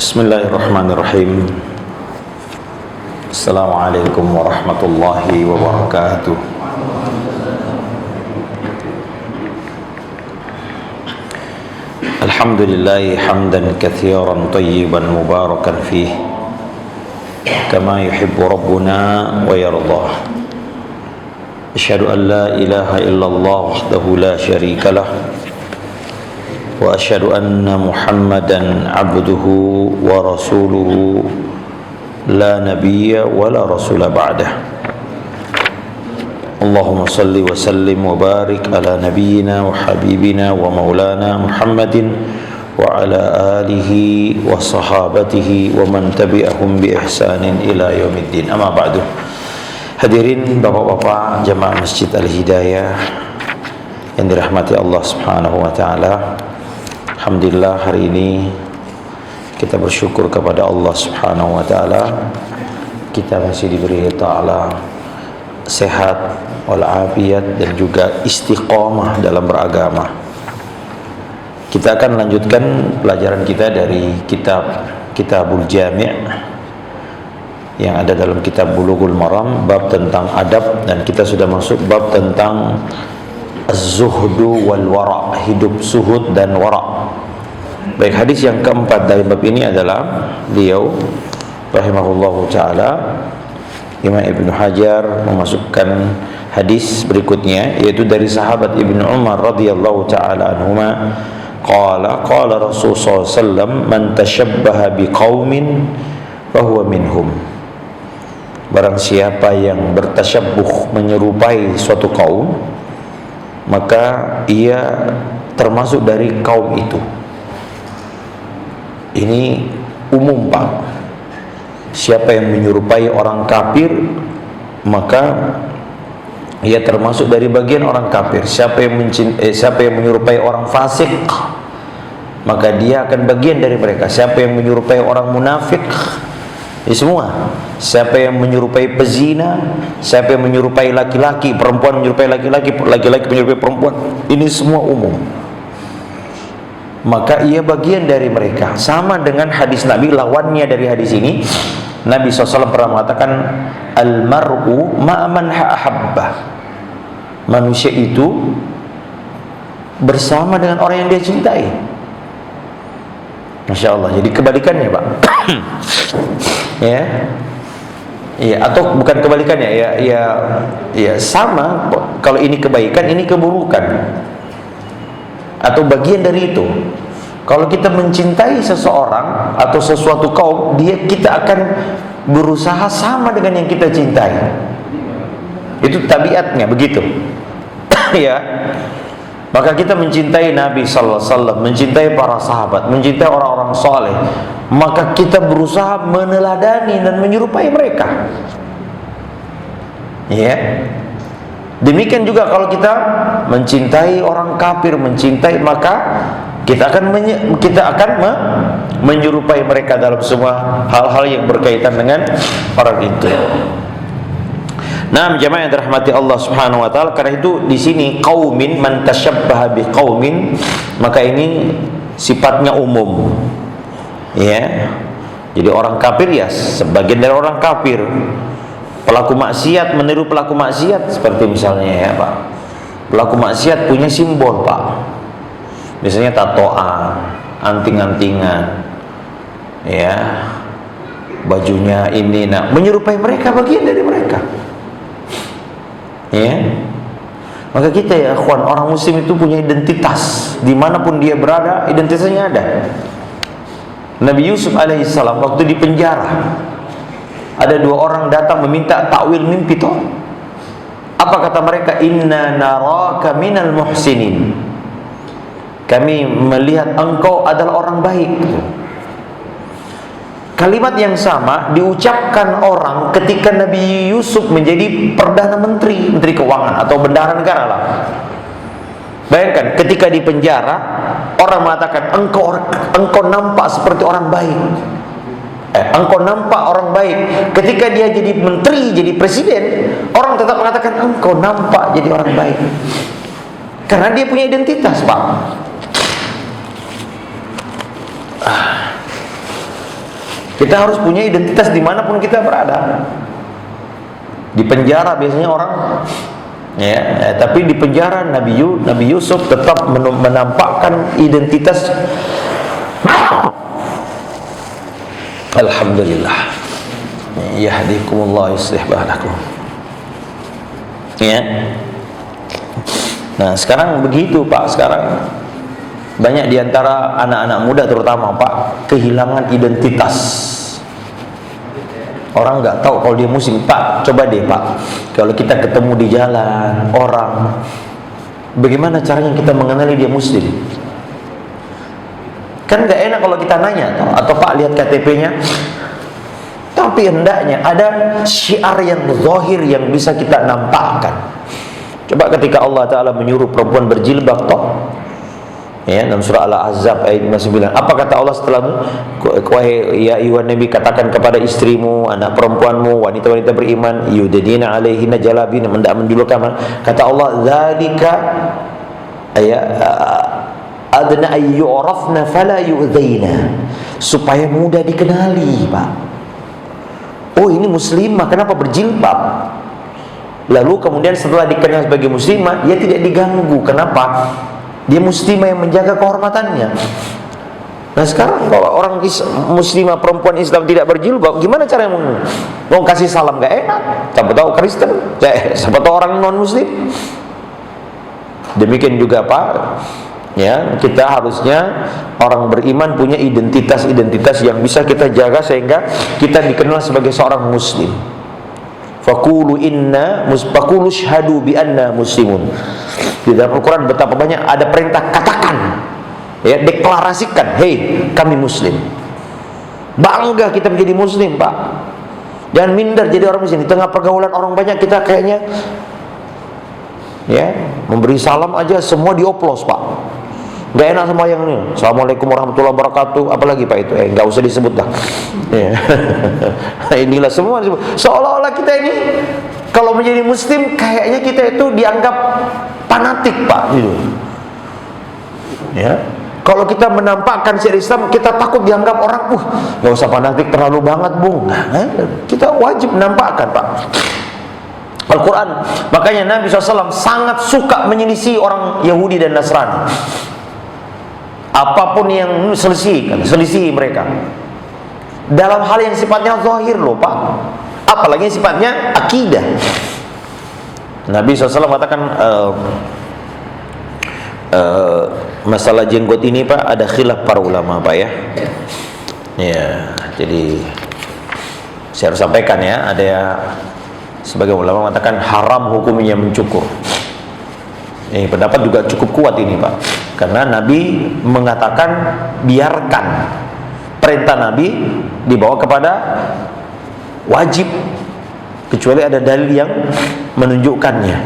Bismillahirrahmanirrahim. Assalamualaikum warahmatullahi wabarakatuh. Alhamdulillahi hamdan katsiran tayyiban mubarakan fih kama yuhibbu rabbuna wa yardah. Asyhadu an la ilaha illallah wahdahu la syarika lah wa asyhadu anna Muhammadan abduhu wa rasuluhu la nabiyya wa la rasula ba'dah. Allahumma salli wa sallim wa barik ala nabiyyina wa habibina wa maulana Muhammadin wa ala alihi wa sahabatihi wa man tabi'ahum bi ihsanin ila yaumiddin. Amma ba'du. Hadirin bapak-bapak jamaah Masjid Al-Hidayah yang dirahmati Allah Subhanahu wa taala. Alhamdulillah, hari ini kita bersyukur kepada Allah Subhanahu wa taala, kita masih diberi ta'ala sehat walafiat dan juga istiqomah dalam beragama. Kita akan lanjutkan pelajaran kita dari Kitabul Jami' yang ada dalam kitab Bulughul Maram, bab tentang adab, dan kita sudah masuk bab tentang az-zuhdu wal wara', hidup zuhud dan wara'. Baik, hadis yang keempat dari bab ini adalah beliau rahimahullahu taala, Imam Ibnu Hajar memasukkan hadis berikutnya, yaitu dari sahabat Ibnu Umar radhiyallahu taala anhuma, qala Rasulullah sallallahu alaihi wasallam, man tashabbaha biqaumin fahuwa minhum. Barang siapa yang bertasyabbuh, menyerupai suatu kaum, maka ia termasuk dari kaum itu. Ini umum, Pak. Siapa yang menyerupai orang kafir, maka ia termasuk dari bagian orang kafir. Siapa yang menyerupai orang fasik, maka dia akan bagian dari mereka. Siapa yang menyerupai orang munafik, semua. Siapa yang menyerupai pezina, siapa yang menyerupai laki-laki, perempuan menyerupai laki-laki, laki-laki menyerupai perempuan, ini semua umum. Maka ia bagian dari mereka. Sama dengan hadis Nabi, lawannya dari hadis ini, Nabi SAW pernah mengatakan, al-mar'u ma'aman ahabba. Manusia itu bersama dengan orang yang dia cintai. Masya Allah. Jadi kebalikannya, Pak. Ya, atau bukan kebalikannya, ya sama. Kalau ini kebaikan, ini keburukan, atau bagian dari itu. Kalau kita mencintai seseorang atau sesuatu kaum, kita akan berusaha sama dengan yang kita cintai. Itu tabiatnya begitu. Ya. Maka kita mencintai Nabi sallallahu alaihi wasallam, mencintai para sahabat, mencintai orang-orang saleh, maka kita berusaha meneladani dan menyerupai mereka. Ya. Demikian juga kalau kita mencintai orang kafir, maka kita akan menyerupai mereka dalam semua hal-hal yang berkaitan dengan orang itu. Nah, jemaah yang dirahmati Allah Subhanahu wa taala, karena itu di sini qaumin, man tasyabbaha biqaumin, maka ini sifatnya umum. Ya. Jadi orang kafir ya sebagian dari orang kafir. Pelaku maksiat meniru pelaku maksiat, seperti misalnya ya, Pak. Pelaku maksiat punya simbol, Pak. Misalnya tatoan, anting-antingan. Ya. Bajunya ini, nah, menyerupai mereka, bagian dari mereka. Ya. Maka kita ya, akhwan, orang muslim itu punya identitas. Dimanapun dia berada, identitasnya ada. Nabi Yusuf alaihissalam waktu di penjara, ada dua orang datang meminta takwil mimpi toh. Apa kata mereka? Inna naraka minal muhsinin. Kami melihat engkau adalah orang baik. Kalimat yang sama diucapkan orang ketika Nabi Yusuf menjadi Perdana Menteri, Menteri Keuangan atau Bendahara Negara lah. Bayangkan, ketika di penjara, orang mengatakan engkau nampak seperti orang baik. Engkau nampak orang baik. Ketika dia jadi menteri, jadi presiden, orang tetap mengatakan engkau nampak jadi orang baik. Karena dia punya identitas, Pak. Kita harus punya identitas dimanapun kita berada. Di penjara biasanya orang, ya, tapi di penjara Nabi Yusuf tetap menampakkan identitas. Alhamdulillah. Yahdikumullah yuslih balakum. Ya. Nah, sekarang begitu, Pak. Sekarang banyak diantara anak-anak muda terutama, Pak, kehilangan identitas. Orang nggak tahu kalau dia muslim. Pak, coba deh, Pak, kalau kita ketemu di jalan orang, bagaimana caranya kita mengenali dia muslim? Kan nggak enak kalau kita nanya, atau Pak lihat KTP-nya. Tapi hendaknya ada syiar yang zahir yang bisa kita nampakkan. Coba ketika Allah Ta'ala menyuruh perempuan berjilbab, toh, ya, dalam surah Al-Ahzab ayat 59, apa kata Allah setelah wahai ya ayyuhan nabi, katakan kepada istrimu, anak perempuanmu, wanita-wanita beriman, yudnina alaihinna jalabina, menjulurkan. Kata Allah, dzalika adna ayyurafna fala yu'dzaina, supaya mudah dikenali, Pak. Oh, ini muslimah, kenapa berjilbab? Lalu kemudian setelah dikenal sebagai muslimah, dia tidak diganggu. Kenapa? Dia muslimah yang menjaga kehormatannya. Nah, sekarang kalau orang muslimah perempuan Islam tidak berjilbab, gimana cara mau kasih salam? Gak enak. Siapa tahu Kristen, siapa tahu orang non muslim. Demikian juga, Pak, ya, kita harusnya orang beriman punya identitas yang bisa kita jaga sehingga kita dikenal sebagai seorang muslim. Faqulu syhadu bi anna muslimun. Di dalam Al-Quran betapa banyak ada perintah, katakan, ya, deklarasikan, hei, kami muslim. Bangga kita menjadi muslim, Pak. Jangan minder jadi orang muslim. Di tengah pergaulan orang banyak, kita kayaknya, ya, memberi salam aja semua dioplos, Pak. Gak enak sama yang ini. Assalamualaikum warahmatullahi wabarakatuh. Apalagi, Pak, itu? Gak usah disebut dah. Ya. Inilah semua disebut. Seolah-olah kita ini kalau menjadi muslim kayaknya kita itu dianggap fanatik, Pak, gitu. Ya. Kalau kita menampakkan syiar Islam, kita takut dianggap orang, gak usah fanatik, terlalu banget, Bung. Nah, kita wajib menampakkan, Pak. Al-Quran, makanya Nabi SAW sangat suka menyelisih orang Yahudi dan Nasrani. Apapun yang selisih mereka dalam hal yang sifatnya zahir loh, Pak, apalagi sifatnya akidah. Nabi SAW katakan masalah jenggot ini, Pak, ada khilaf para ulama, Pak, ya. Ya, jadi saya harus sampaikan, ya, ada sebagai ulama mengatakan haram hukumnya mencukur. Ini pendapat juga cukup kuat ini, Pak, karena Nabi mengatakan biarkan. Perintah Nabi dibawa kepada wajib, kecuali ada dalil yang menunjukkannya.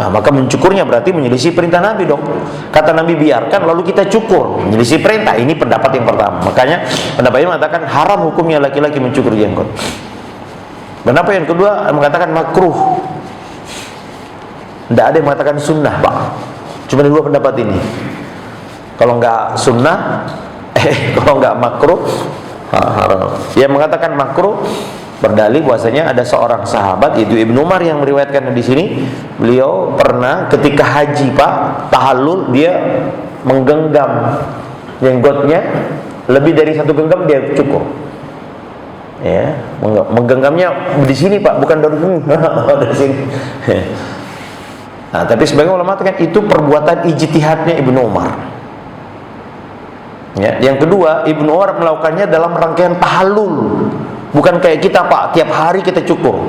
Nah, maka mencukurnya berarti menyelisih perintah Nabi dong. Kata Nabi biarkan, lalu kita cukur, menyelisih perintah. Ini pendapat yang pertama. Makanya pendapat ini mengatakan haram hukumnya laki-laki mencukur jenggot. Pendapat yang kedua mengatakan makruh. Tidak ada yang mengatakan sunnah, Pak. Cuma dua pendapat ini. Kalau nggak sunnah, kalau nggak makruh, haram. Yang mengatakan makruh berdalil bahwasanya ada seorang sahabat, yaitu Ibnu Umar, yang meriwayatkan di sini. Beliau pernah ketika haji, Pak, tahallul, dia menggenggam jenggotnya, lebih dari satu genggam dia cukur. Ya, menggenggamnya di sini, Pak, bukan dari sini. Dari sini. Nah, tapi sebagai ulama mengatakan itu perbuatan ijtihadnya Ibnu Umar. Ya, yang kedua, Ibnu Umar melakukannya dalam rangkaian tahallul, bukan kayak kita, Pak, tiap hari kita cukur.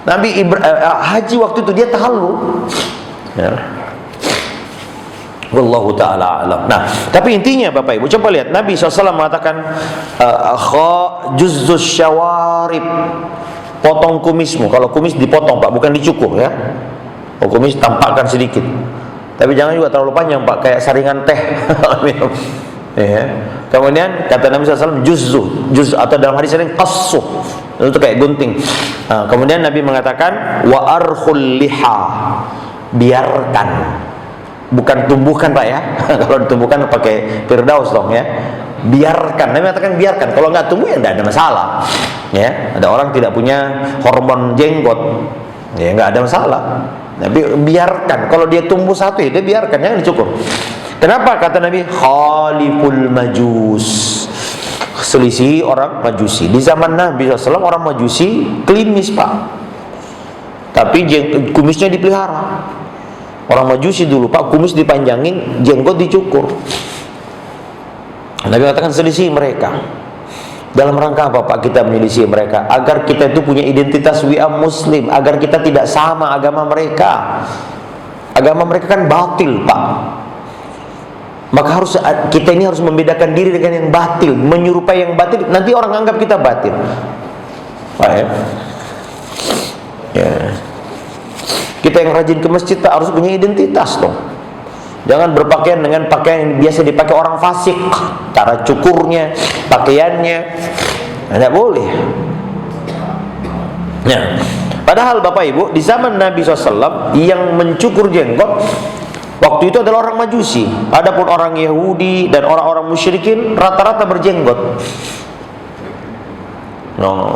Nabi haji waktu itu dia tahallul. Ya. Wallahu ta'ala alam. Nah, tapi intinya Bapak Ibu, coba lihat Nabi SAW mengatakan juzzus syawarib, potong kumismu. Kalau kumis dipotong, Pak, bukan dicukur, ya. Oh, kumis tampakkan sedikit, tapi jangan juga terlalu panjang, Pak, kayak saringan teh. Ya. Kemudian kata Nabi SAW juz, atau dalam hadis lain qassu, itu kayak gunting. Nah, kemudian Nabi mengatakan wa arkhul liha, biarkan, bukan tumbuhkan, Pak, ya. Kalau ditumbuhkan pakai Firdaus dong, ya. biarkan. Nabi mengatakan biarkan. Kalau nggak tumbuh ya nggak ada masalah. Ya, ada orang tidak punya hormon jenggot, ya nggak ada masalah. Nabi biarkan. Kalau dia tumbuh satu ya dia biarkan, jangan dicukur. Kenapa? Kata Nabi, khaliful majus, selisih orang majusi. Di zaman Nabi SAW orang majusi klimis pak, tapi kumisnya dipelihara. Orang majusi dulu pak, kumis dipanjangin, jenggot dicukur. Nabi katakan selisih mereka. Dalam rangka apa pak kita menyelisih mereka? Agar kita itu punya identitas we are Muslim, agar kita tidak sama agama mereka. Agama mereka kan batil pak. Maka kita ini harus membedakan diri dengan yang batil, menyerupai yang batil. Nanti orang anggap kita batil. Pak ya. Ya. Kita yang rajin ke masjid harus punya identitas dong. Jangan berpakaian dengan pakaian yang biasa dipakai orang fasik. Cara cukurnya, pakaiannya, tidak boleh. Nah, padahal Bapak Ibu, di zaman Nabi SAW yang mencukur jenggot waktu itu adalah orang Majusi. Adapun orang Yahudi dan orang-orang musyrikin rata-rata berjenggot. No,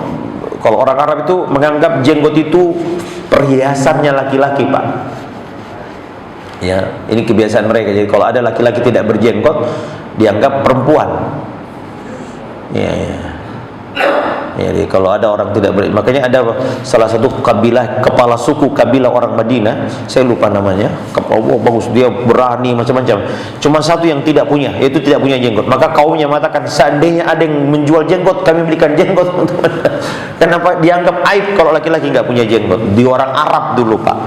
kalau orang Arab itu menganggap jenggot itu perhiasannya laki-laki pak. Ya, ini kebiasaan mereka. Jadi kalau ada laki-laki tidak berjenggot dianggap perempuan. Ya. Jadi kalau ada orang tidak makanya ada salah satu kabilah, kepala suku kabilah orang Madinah, saya lupa namanya. Oh, bagus, dia berani macam-macam. Cuma satu yang tidak punya, yaitu tidak punya jenggot. Maka kaumnya mengatakan, seandainya ada yang menjual jenggot, kami belikan jenggot. Kenapa dianggap aib kalau laki-laki nggak punya jenggot? Di orang Arab dulu pak.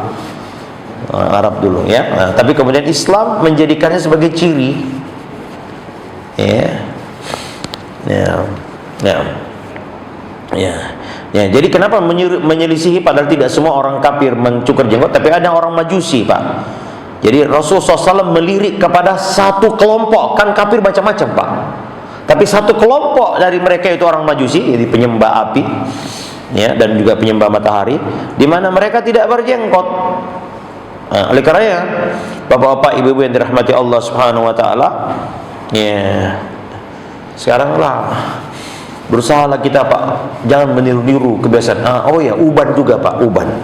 Arab dulu ya. Nah, tapi kemudian Islam menjadikannya sebagai ciri. Ya. Ya. Ya. Ya. Ya, jadi kenapa menyelisihi padahal tidak semua orang kafir mencukur jenggot, tapi ada orang Majusi, Pak. Jadi Rasulullah SAW melirik kepada satu kelompok, kan kafir macam-macam, Pak. Tapi satu kelompok dari mereka itu orang Majusi, jadi penyembah api, ya, dan juga penyembah matahari, di mana mereka tidak berjenggot. Nah, oleh karenanya bapak-bapak, ibu-ibu yang dirahmati Allah Subhanahu wa taala, ya, sekaranglah berusahalah kita pak, jangan meniru-niru kebiasaan. Oh ya, uban juga pak, uban.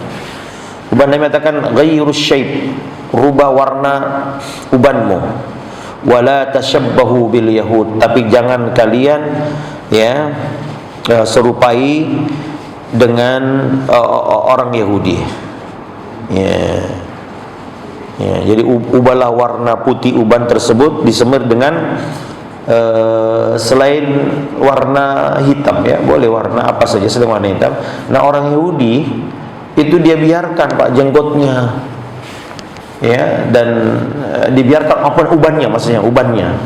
Uban Nabi mengatakan ghairus syaib, rubah warna ubanmu. Wala tashabbahu bil yahud, tapi jangan kalian ya serupai dengan orang Yahudi. Ya. Ya, jadi ubahlah warna putih uban tersebut disemir dengan selain warna hitam, ya boleh warna apa saja selain warna hitam. Nah orang Yahudi itu dia biarkan pak jenggotnya, ya, dan dibiarkan apa ubannya, maksudnya ubannya.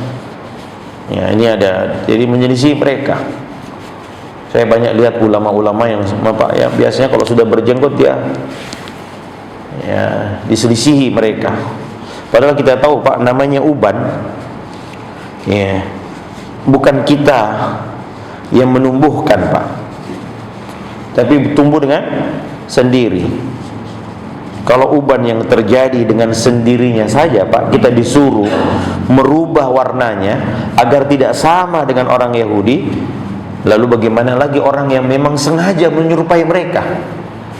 Ya ini ada, jadi menyelisih mereka. Saya banyak lihat ulama-ulama yang pak ya biasanya kalau sudah berjenggot dia ya diselisihi mereka. Padahal kita tahu pak namanya uban, ya bukan kita yang menumbuhkan pak, tapi tumbuh dengan sendiri. Kalau uban yang terjadi dengan sendirinya saja pak, kita disuruh merubah warnanya agar tidak sama dengan orang Yahudi, lalu bagaimana lagi orang yang memang sengaja menyerupai mereka?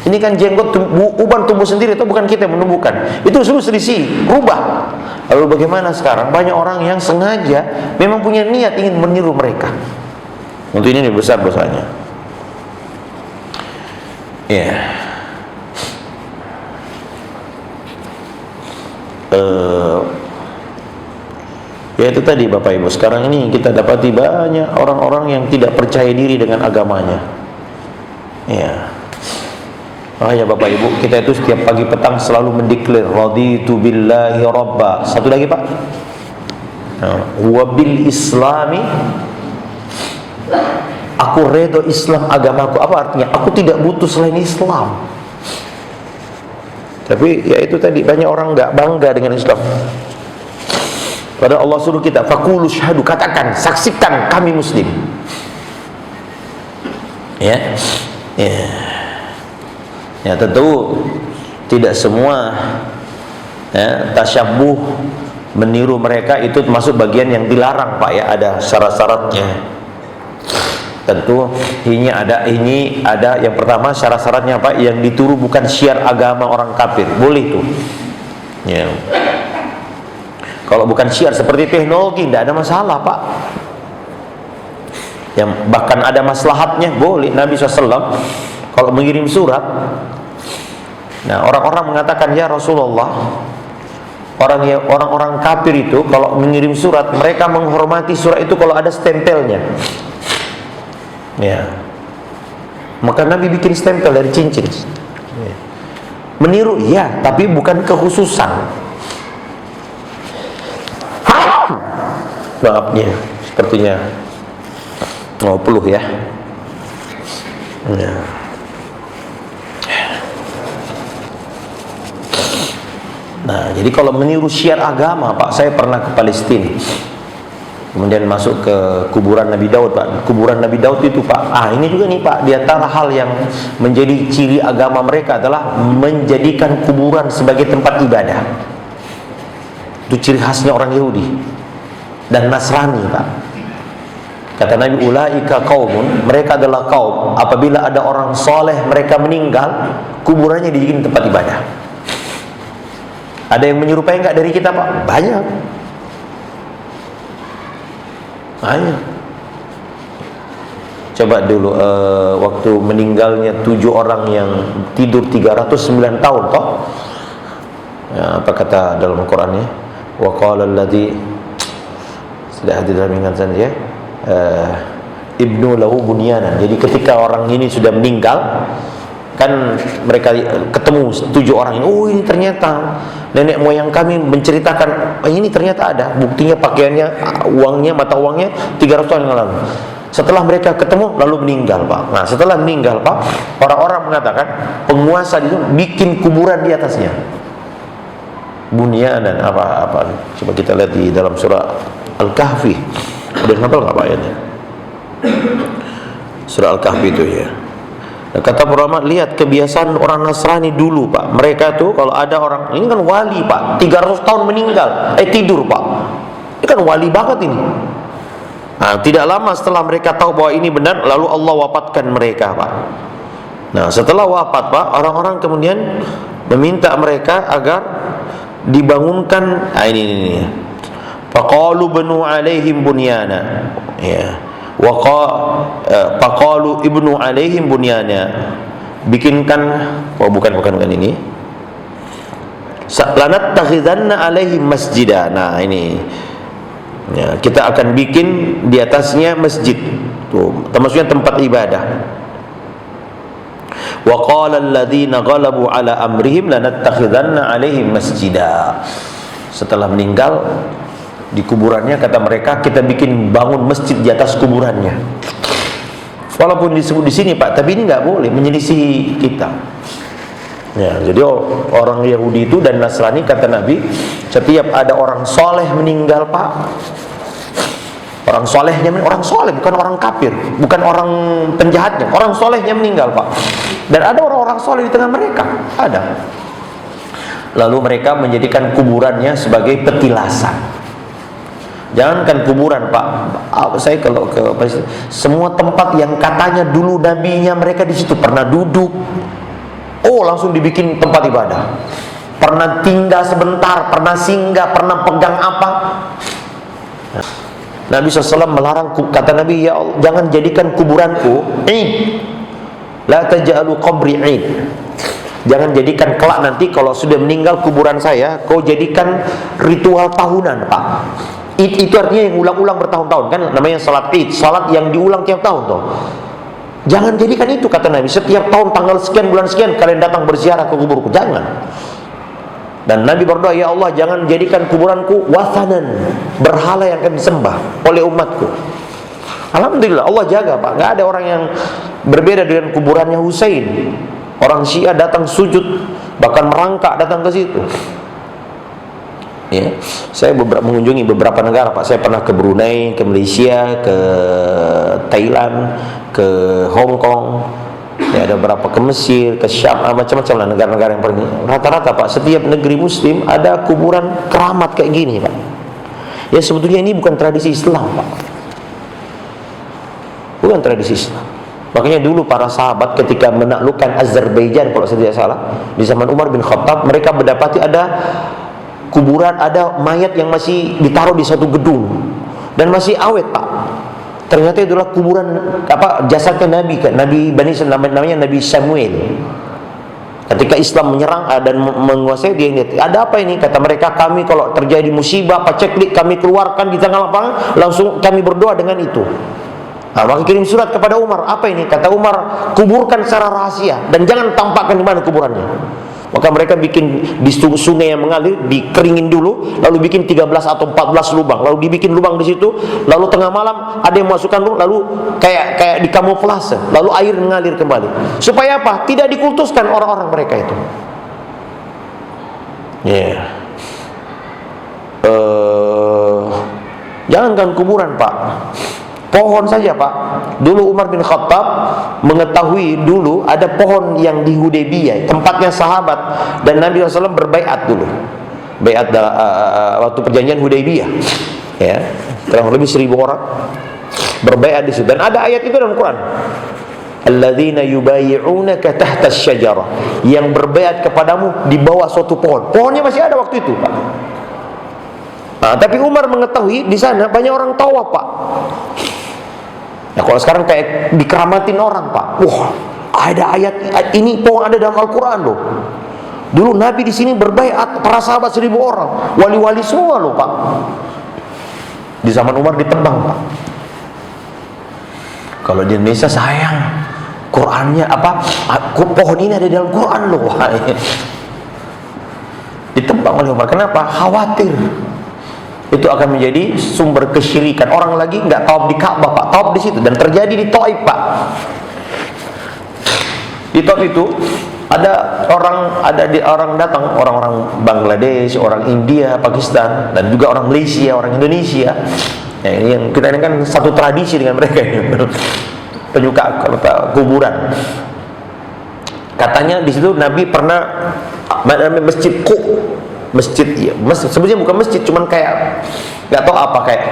Ini kan jenggot uban tumbuh sendiri, itu bukan kita yang menumbuhkan. Itu suruh selisih, rubah. Lalu bagaimana sekarang? Banyak orang yang sengaja memang punya niat ingin meniru mereka. Untuk ini besar dosanya. Ya. Ya itu tadi Bapak Ibu. Sekarang ini kita dapati banyak orang-orang yang tidak percaya diri dengan agamanya. Ya. Makanya Bapak Ibu, kita itu setiap pagi petang selalu mendeklar raditu billahi rabba. Satu lagi Pak, wa bil islami, aku redha Islam agamaku. Apa artinya? Aku tidak butuh selain Islam. Tapi ya itu tadi, banyak orang nggak bangga dengan Islam. Padahal Allah suruh kita faqulu syahadu, katakan, saksikan kami muslim. Ya. Ya. Ya tentu tidak semua ya, tasyabbuh Meniru mereka itu termasuk bagian yang dilarang Pak ya, ada syarat-syaratnya. Tentu ini ada yang pertama syarat-syaratnya Pak, yang ditiru bukan syiar agama orang kafir, boleh tuh. Ya. Kalau bukan syiar seperti teknologi tidak ada masalah Pak. Yang bahkan ada maslahatnya, boleh. Nabi SAW kalau mengirim surat, nah orang-orang mengatakan, ya Rasulullah, orang-orang kafir itu kalau mengirim surat, mereka menghormati surat itu kalau ada stempelnya. Ya. Maka Nabi bikin stempel dari cincin. Ya. Meniru, ya, tapi bukan kekhususan. Maafnya, sepertinya mau peluh ya. Ya. Nah, jadi kalau meniru syiar agama Pak, saya pernah ke Palestina, kemudian masuk ke kuburan Nabi Daud Pak. Kuburan Nabi Daud itu Pak, ini juga nih Pak, di antara hal yang menjadi ciri agama mereka adalah menjadikan kuburan sebagai tempat ibadah. Itu ciri khasnya orang Yahudi dan Nasrani Pak. Kata Nabi, ulaika qaumun, mereka adalah kaum, apabila ada orang soleh mereka meninggal, kuburannya dibikin tempat ibadah. Ada yang menyerupai enggak dari kita Pak? Banyak. Coba dulu waktu meninggalnya 7 orang yang tidur 309 tahun toh. Ya, apa kata dalam Al-Qur'annya? Wa qala alladzi, sudah hadir dalam ingatan saya, ibnu lahu bunyanan. Jadi ketika orang ini sudah meninggal, kan mereka ketemu 7 orang ini, oh ini ternyata nenek moyang kami menceritakan, ini ternyata ada buktinya, pakaiannya, uangnya, mata uangnya 300 tahun yang lalu. Setelah mereka ketemu lalu meninggal Pak. Nah setelah meninggal Pak, orang-orang mengatakan penguasa itu bikin kuburan di atasnya. Bunyanan apa? Coba kita lihat di dalam surah Al-Kahfi. Udah hafal nggak Pak ayatnya? Surah Al-Kahfi itu ya. Nah, kata ulama, lihat kebiasaan orang Nasrani dulu Pak. Mereka tuh kalau ada orang, ini kan wali Pak, 300 tahun meninggal, tidur Pak. Ini kan wali banget ini. Nah, tidak lama setelah mereka tahu bahwa ini benar, lalu Allah wafatkan mereka Pak. Nah setelah wafat Pak, orang-orang kemudian meminta mereka agar dibangunkan. Ini. Faqalu banu alaihim bunyana. Ya. Faqalu ibnu alaihim bunyana, bikinkan, bukan ini, lanattakhidanna alaihim masjidah. Nah ini ya, kita akan bikin di atasnya masjid tuh, termasuknya tempat ibadah. Wa qala alladziina ghalabu ala amrihim lanattakhidanna alaihim masjidah. Setelah meninggal di kuburannya, kata mereka, kita bikin bangun masjid di atas kuburannya. Walaupun disebut di sini Pak, tapi ini nggak boleh menyelisih kita. Ya, jadi orang Yahudi itu dan Nasrani, kata Nabi, setiap ada orang soleh meninggal Pak, orang solehnya, orang soleh, bukan orang kafir, bukan orang penjahatnya, orang solehnya meninggal Pak. Dan ada orang-orang soleh di tengah mereka, ada. Lalu mereka menjadikan kuburannya sebagai petilasan. Jangankan kuburan Pak, saya kalau ke semua tempat yang katanya dulu nabinya mereka di situ pernah duduk, langsung dibikin tempat ibadah. Pernah tinggal sebentar, pernah singgah, pernah pegang apa. Nabi SAW melarang, kata Nabi, ya Allah, jangan jadikan kuburanku id, la taj'alu qabri id. Jangan jadikan kelak nanti kalau sudah meninggal kuburan saya, kau jadikan ritual tahunan Pak. Id itu artinya yang ulang-ulang bertahun-tahun, kan namanya salat id, salat yang diulang tiap tahun toh. Jangan jadikan itu, kata Nabi, setiap tahun tanggal sekian bulan sekian kalian datang berziarah ke kuburku, jangan. Dan Nabi berdoa, ya Allah, jangan jadikan kuburanku wasanan, berhala yang akan disembah oleh umatku. Alhamdulillah Allah jaga Pak, nggak ada orang yang berbeda dengan kuburannya Husain. Orang Syiah datang sujud, bahkan merangkak datang ke situ. Ya, saya mengunjungi beberapa negara Pak. Saya pernah ke Brunei, ke Malaysia, ke Thailand, ke Hong Kong, ya, ada beberapa ke Mesir, ke Syam, macam-macam lah negara-negara yang pergi. Rata-rata Pak, setiap negeri Muslim ada kuburan keramat kayak gini Pak. Ya sebetulnya ini bukan tradisi Islam, Pak. Bukan tradisi Islam. Makanya dulu para sahabat ketika menaklukkan Azerbaijan, kalau saya tidak salah, di zaman Umar bin Khattab, mereka mendapati ada kuburan, ada mayat yang masih ditaruh di satu gedung dan masih awet, Pak. Ternyata itu adalah kuburan jasadnya Nabi Bani Israil, namanya Nabi Samuel. Ketika Islam menyerang dan menguasai, dia lihat, ada apa ini? Kata mereka, kami kalau terjadi musibah, paceklik, kami keluarkan di tengah lapangan, langsung kami berdoa dengan itu. Nah, maka kirim surat kepada Umar. Apa ini? Kata Umar, kuburkan secara rahasia dan jangan tampakkan di mana kuburannya. Maka mereka bikin di sungai yang mengalir, dikeringin dulu, lalu bikin 13 atau 14 lubang, lalu dibikin lubang di situ, lalu tengah malam ada yang masukkan lubang, lalu kayak dikamuflase, lalu air mengalir kembali. Supaya apa? Tidak dikultuskan orang-orang mereka itu. Jangankan kuburan, Pak. Pohon saja, Pak. Dulu Umar bin Khattab mengetahui dulu ada pohon yang di Hudaybiyah, tempatnya sahabat, dan Nabi SAW berbaiat dulu. Baiat waktu perjanjian Hudaybiyah. Ya, kurang lebih 1000 orang berbaiat di situ. Dan ada ayat itu dalam Quran. Alladzina yubayyi'unaka tahta asy-syajarah, yang berbaiat kepadamu di bawah suatu pohon. Pohonnya masih ada waktu itu, Pak. Nah, tapi Umar mengetahui di sana banyak orang tawaf, Pak. Nah, kalau sekarang kayak dikeramatin orang, Pak. Wah, ada ayat ini, pohon ada dalam Al-Quran loh. Dulu Nabi di sini berbaiat, para sahabat 1000 orang, wali-wali semua loh, Pak. Di zaman Umar ditebang, Pak. Kalau di Indonesia sayang, Qurannya pohon ini ada dalam Quran loh. Ditebang oleh Umar. Kenapa? Khawatir itu akan menjadi sumber kesyirikan. Orang lagi nggak tawaf di Ka'bah, Pak, tawaf di situ, dan terjadi di Taif, Pak. Di Taif itu ada orang datang, orang-orang Bangladesh, orang India, Pakistan, dan juga orang Malaysia, orang Indonesia. Nah, ini yang kita ini kan satu tradisi dengan mereka ini, penyuka kuburan. Katanya di situ Nabi pernah masjid masjid, iya, sebenarnya bukan masjid, cuman kayak nggak tahu apa, kayak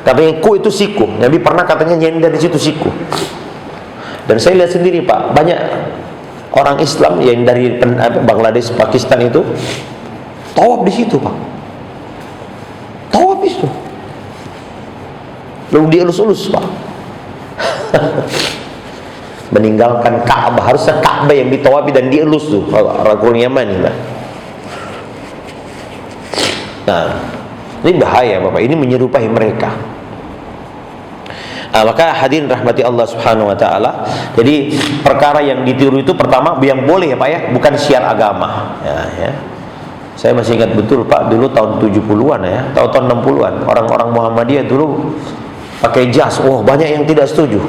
katanya itu siku. Nabi pernah katanya nyender di situ siku. Dan saya lihat sendiri, Pak, banyak orang Islam yang dari Bangladesh, Pakistan itu tawaf di situ, Pak. Tawaf di situ. Lalu dielus-elus, Pak. Meninggalkan Ka'bah, harusnya Ka'bah yang ditawafi dan dielus tuh, Rukun Yamani, Pak. Nah, ini bahaya, Bapak. Ini menyerupai mereka. Maka hadirin rahmati Allah Subhanahu wa taala. Jadi perkara yang ditiru itu pertama yang boleh, ya Pak, ya, bukan syiar agama. Ya. Saya masih ingat betul, Pak, dulu tahun 70-an ya, tahun 60-an, orang-orang Muhammadiyah dulu pakai jas. Oh, banyak yang tidak setuju.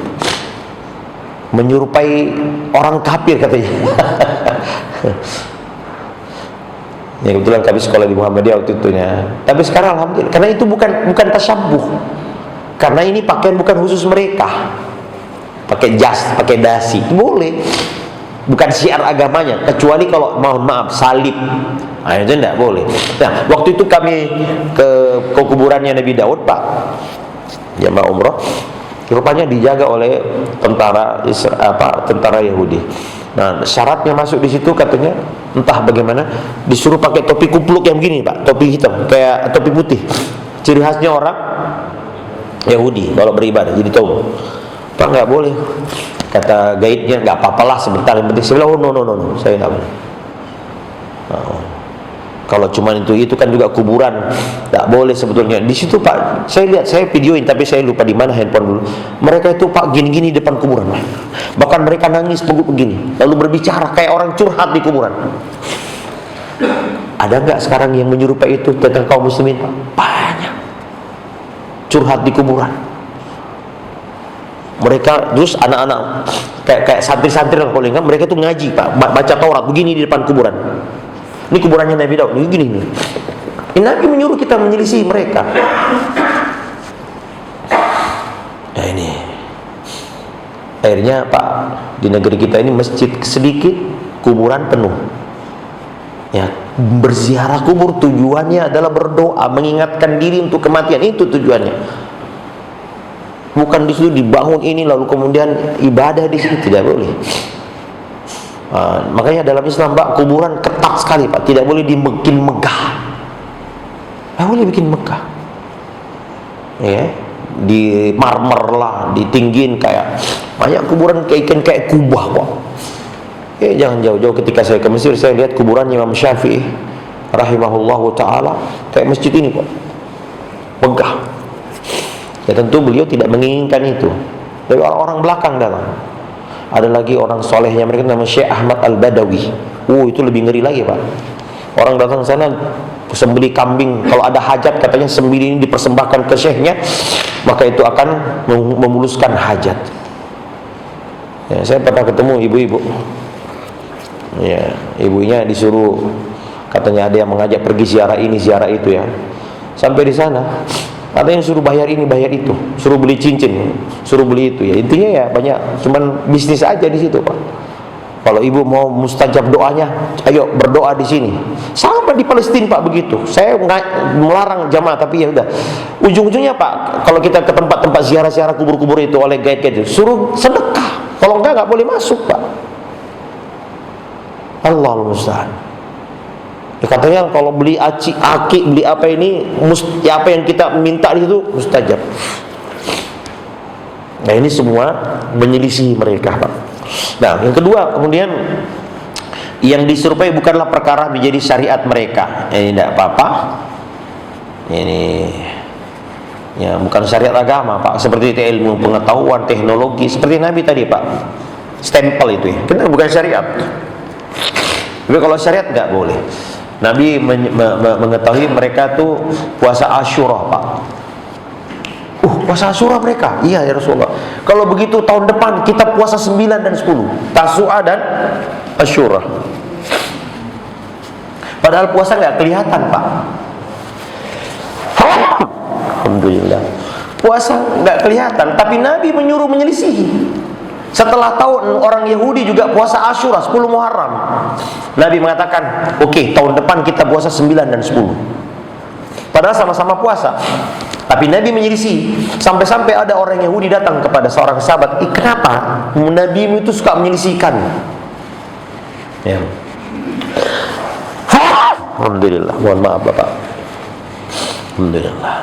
Menyerupai orang kafir katanya. Ya, kebetulan kami sekolah di Muhammadiyah waktu itu ya. Tapi sekarang alhamdulillah, karena itu bukan tasyabuh. Karena ini pakaian bukan khusus mereka. Pakai jas, pakai dasi, boleh. Bukan syiar agamanya, kecuali kalau mohon maaf salib. Nah, itu tidak boleh. Nah, waktu itu kami ke kuburannya Nabi Daud, Pak. Jamaah umroh. Rupanya dijaga oleh tentara Yahudi. Nah, syaratnya masuk di situ katanya entah bagaimana disuruh pakai topi kupluk yang begini, Pak, topi hitam kayak topi putih. Ciri khasnya orang Yahudi kalau beribadah. Jadi tahu, Pak, nggak boleh. Kata gaidnya, nggak apa-apalah sebentar, yang penting. Saya bilang, oh no, saya nggak boleh. Kalau cuma itu kan juga kuburan, tak boleh sebetulnya. Di situ, Pak, saya lihat, saya videoin, tapi saya lupa di mana handphone dulu. Mereka itu, Pak, gini-gini depan kuburan. Bahkan mereka nangis begini, lalu berbicara kayak orang curhat di kuburan. Ada nggak sekarang yang menyerupai itu tentang kaum muslimin, Pak? Banyak. Curhat di kuburan. Mereka terus anak-anak kayak santri-santri kalau ingat, mereka tuh ngaji, Pak, baca Taurat begini di depan kuburan. Ini kuburannya Nabi Daud, ini gini nih. Ini Nabi menyuruh kita menyelisih mereka. Nah ini, akhirnya, Pak, di negeri kita ini masjid sedikit, kuburan penuh. Ya, berziarah kubur tujuannya adalah berdoa, mengingatkan diri untuk kematian, itu tujuannya. Bukan di situ dibangun ini lalu kemudian ibadah di situ, tidak boleh. Makanya dalam Islam Pak, kuburan ketat sekali Pak, tidak boleh dibikin megah. Tidak boleh bikin megah. Ya, di marmer lah, ditinggiin kayak banyak kuburan kayak kubah Pak. Jangan jauh-jauh. Ketika saya ke Mesir, saya lihat kuburan Imam Syafi'i rahimahullahu ta'ala kayak masjid ini Pak, megah. Ya tentu beliau tidak menginginkan itu. Dari orang-orang belakang datang. Ada lagi orang solehnya mereka namanya Syekh Ahmad Al-Badawi. Itu lebih ngeri lagi Pak. Orang datang sana sembelih kambing, kalau ada hajat katanya sembelih ini dipersembahkan ke syekhnya, maka itu akan memuluskan hajat. Ya, saya pernah ketemu ibu-ibu. Ya, ibunya disuruh, katanya ada yang mengajak pergi ziarah ini ziarah itu ya. Sampai di sana katanya suruh bayar ini bayar itu, suruh beli cincin, suruh beli itu ya. Intinya ya banyak cuman bisnis aja di situ Pak. Kalau ibu mau mustajab doanya, ayo berdoa di sini. Sama di Palestina Pak begitu. Saya nggak melarang jamaah, tapi ya udah. Ujung-ujungnya Pak, kalau kita ke tempat-tempat ziarah-ziarah kubur-kubur itu oleh guide-guide itu, suruh sedekah. Kalau enggak boleh masuk Pak. Allahul musta'an. Katanya kalau beli aki, beli apa ini, apa yang kita minta di situ mustajab. Nah ini semua menyelisih mereka Pak. Nah yang kedua kemudian yang diserupai bukanlah perkara menjadi syariat mereka. Ini tidak apa-apa. Ini ya bukan syariat agama Pak. Seperti itu ilmu pengetahuan, teknologi, seperti Nabi tadi Pak. Stempel itu ya. Kita bukan syariat. Tapi kalau syariat nggak boleh. Nabi mengetahui mereka tuh puasa Asyura Pak. Puasa Asyura mereka? Iya ya Rasulullah. Kalau begitu tahun depan kita puasa 9 dan 10, Tasu'a dan Asyura. Padahal puasa nggak kelihatan Pak. Alhamdulillah. Puasa nggak kelihatan, tapi Nabi menyuruh menyelisihi. Setelah tahu orang Yahudi juga puasa Asyura 10 Muharram, Nabi mengatakan, oke, tahun depan kita puasa 9 dan 10. Padahal sama-sama puasa, tapi Nabi menyelisih. Sampai-sampai ada orang Yahudi datang kepada seorang sahabat, kenapa Nabi itu suka menyelisihkan? Ya. Alhamdulillah, mohon maaf Bapak. Alhamdulillah.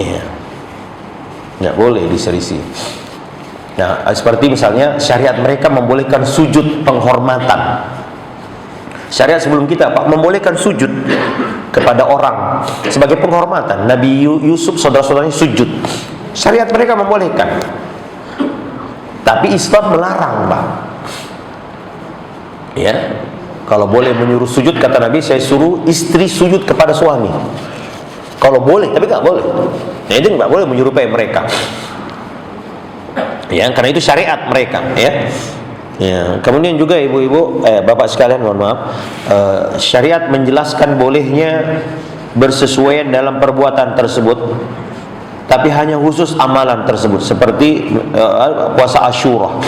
Iya. Nggak boleh diselisih. Nah, seperti misalnya syariat mereka membolehkan sujud penghormatan. Syariat sebelum kita Pak membolehkan sujud kepada orang sebagai penghormatan. Nabi Yusuf saudara-saudaranya sujud. Syariat mereka membolehkan. Tapi Islam melarang Pak. Ya. Kalau boleh menyuruh sujud, kata Nabi, saya suruh istri sujud kepada suami. Kalau boleh, tapi nggak boleh. Nah, itu nggak boleh menyerupai mereka. Ya, karena itu syariat mereka, ya. Ya, kemudian juga ibu-ibu, bapak sekalian, mohon maaf, syariat menjelaskan bolehnya bersesuaian dalam perbuatan tersebut, tapi hanya khusus amalan tersebut, seperti puasa Asyura.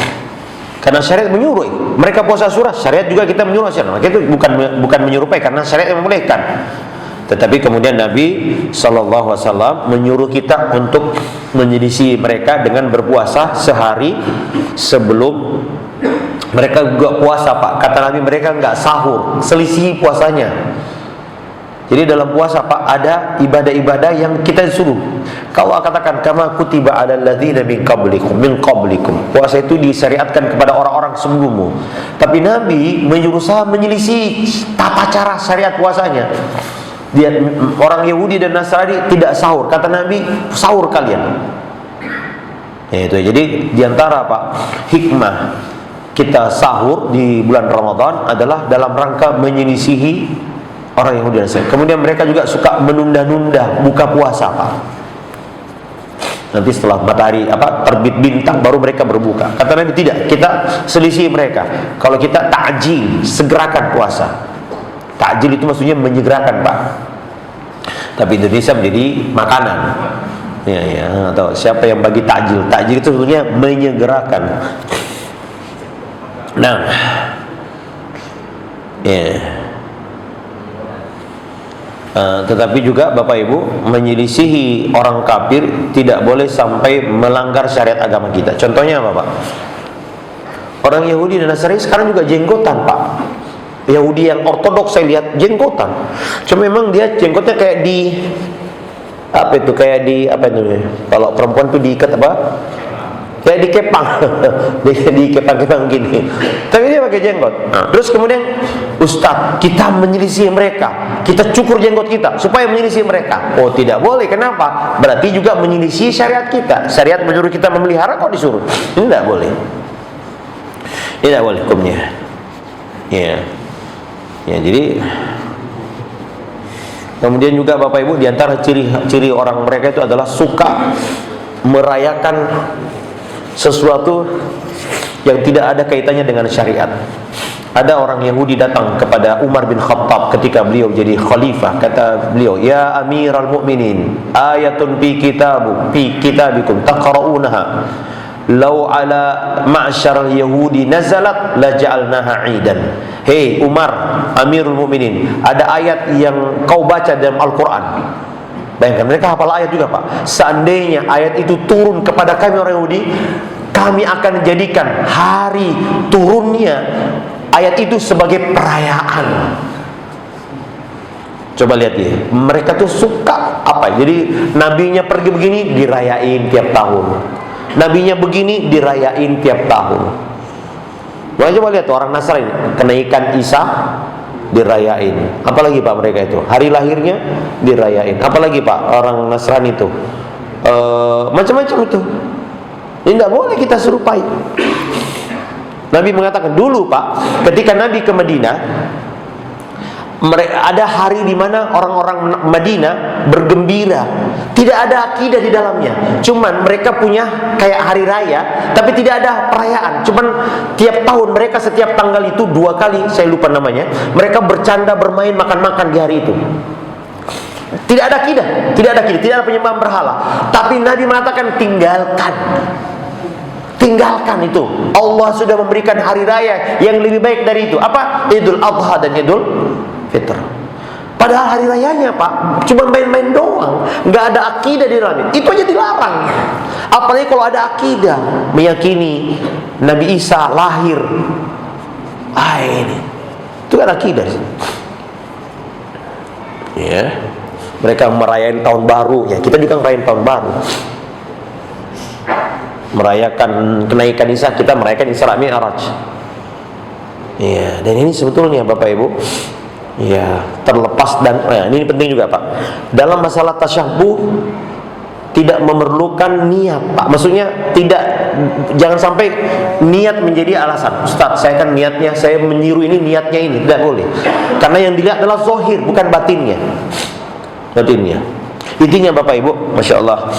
Karena syariat menyuruh, mereka puasa Asyura, syariat juga kita menyuruh Asyura. Maka itu bukan menyerupai, karena syariat yang membolehkan. Tetapi kemudian Nabi SAW menyuruh kita untuk menyelisih mereka dengan berpuasa sehari sebelum mereka juga puasa Pak. Kata Nabi mereka nggak sahur, selisih puasanya. Jadi dalam puasa Pak ada ibadah-ibadah yang kita suruh. Kau katakan kama kutiba alal ladzina min qablikum. Puasa itu disyariatkan kepada orang-orang sebelummu. Tapi Nabi menyuruh saya menyelisih tata cara syariat puasanya. Dia orang Yahudi dan Nasrani tidak sahur. Kata Nabi, sahur kalian. Itu jadi diantara Pak hikmah kita sahur di bulan Ramadan adalah dalam rangka menyelisihi orang Yahudi dan Nasrani. Kemudian mereka juga suka menunda-nunda buka puasa Pak. Nanti setelah matahari terbit bintang baru mereka berbuka. Kata Nabi tidak, kita selisih mereka. Kalau kita ta'jil, segerakan puasa. Takjil itu maksudnya menyegerakan Pak. Tapi Indonesia menjadi makanan. Ya, atau siapa yang bagi takjil? Takjil itu sebetulnya menyegerakan. Nah, ya. Tetapi juga Bapak Ibu, menyelisihi orang kafir tidak boleh sampai melanggar syariat agama kita. Contohnya apa Pak? Orang Yahudi dan Nasrani sekarang juga jenggotan Pak. Yahudi yang ortodoks saya lihat jenggotan. Cuma memang dia jenggotnya kayak di apa itu, kayak di apa itu, kalau perempuan tuh diikat apa? Kayak dikepang. Dikepang-kepang gini. Tapi dia pakai jenggot. Terus kemudian, Ustaz, kita menyelisih mereka, kita cukur jenggot kita supaya menyelisih mereka. Oh, tidak boleh. Kenapa? Berarti juga menyelisih syariat kita. Syariat menyuruh kita memelihara, kok disuruh? Ini tidak boleh. Ini tidak boleh hukumnya. Ya. Ya, jadi kemudian juga Bapak Ibu, diantara ciri-ciri orang mereka itu adalah suka merayakan sesuatu yang tidak ada kaitannya dengan syariat. Ada orang Yahudi datang kepada Umar bin Khattab ketika beliau jadi khalifah. Kata beliau, "Ya Amiral Mukminin, ayatun fi kitabikum taqra'unaha. Law ala ma'syar Yahudi nazalat la ja'alnaha 'idan." Hei Umar, Amirul Mukminin, ada ayat yang kau baca dalam Al-Quran. Bayangkan, mereka hafal ayat juga Pak. Seandainya ayat itu turun kepada kami orang Yahudi, kami akan jadikan hari turunnya ayat itu sebagai perayaan. Coba lihat ya, mereka tuh suka apa? Jadi nabinya pergi begini dirayain tiap tahun, nabinya begini dirayain tiap tahun. Nah, coba lihat tuh orang Nasrani, kenaikan Isa dirayain. Apalagi Pak mereka itu, hari lahirnya dirayain. Apalagi Pak orang Nasrani itu, macam-macam itu. Ini tidak boleh kita serupai. Nabi mengatakan dulu Pak, ketika Nabi ke Madinah, ada hari di mana orang-orang Madinah bergembira, tidak ada akidah di dalamnya. Cuman mereka punya kayak hari raya, tapi tidak ada perayaan. Cuman tiap tahun mereka setiap tanggal itu 2 kali, saya lupa namanya, mereka bercanda, bermain, makan-makan di hari itu. Tidak ada akidah, tidak ada penyembahan berhala. Tapi Nabi mengatakan tinggalkan itu. Allah sudah memberikan hari raya yang lebih baik dari itu. Apa? Idul Adha dan Idul Fitr. Padahal hari rayanya Pak cuma main-main doang, nggak ada akidah di dalamnya. Itu aja dilarang. Apalagi kalau ada akidah, meyakini Nabi Isa lahir. Ini itu kan akidah sih. Ya, mereka merayakan tahun baru. Ya, kita juga merayakan tahun baru. Merayakan kenaikan Isa, kita merayakan Isra Mi'raj. Ya, dan ini sebetulnya Bapak Ibu, ya, terlepas dan ini penting juga Pak. Dalam masalah tasyabbuh tidak memerlukan niat Pak. Maksudnya jangan sampai niat menjadi alasan. Ustaz, saya kan niatnya, saya meniru ini, niatnya ini. Tidak boleh. Karena yang dilihat adalah zahir, bukan batinnya. Intinya Bapak Ibu, Masya Allah,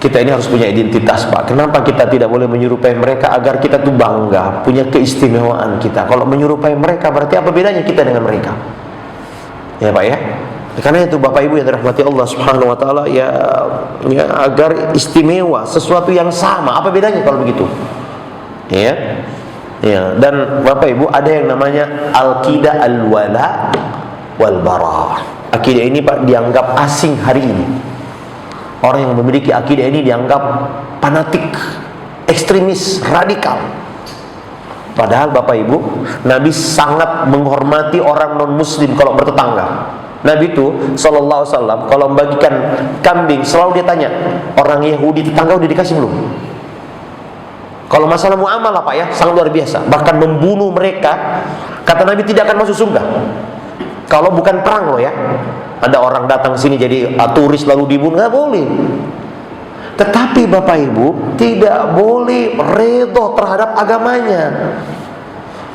kita ini harus punya identitas Pak. Kenapa kita tidak boleh menyerupai mereka? Agar kita tuh bangga, punya keistimewaan kita. Kalau menyerupai mereka, berarti apa bedanya kita dengan mereka? Ya Pak ya. Karena itu Bapak Ibu yang dirahmati Allah Subhanahu wa taala, ya agar istimewa, sesuatu yang sama. Apa bedanya kalau begitu? Ya. Ya, dan Bapak Ibu ada yang namanya al-qidah al-wala wal bara. Akidah ini Pak dianggap asing hari ini. Orang yang memiliki akidah ini dianggap fanatik, ekstremis, radikal. Padahal Bapak Ibu, Nabi sangat menghormati orang non-muslim kalau bertetangga. Nabi itu sallallahu alaihi wasallam kalau membagikan kambing selalu dia tanya, orang Yahudi tetangga udah dikasih belum? Kalau masalah muamalah Pak ya, sangat luar biasa. Bahkan membunuh mereka, kata Nabi tidak akan masuk surga. Kalau bukan perang loh ya. Ada orang datang sini jadi turis lalu dibunuh, nggak boleh. Tetapi Bapak Ibu tidak boleh redho terhadap agamanya,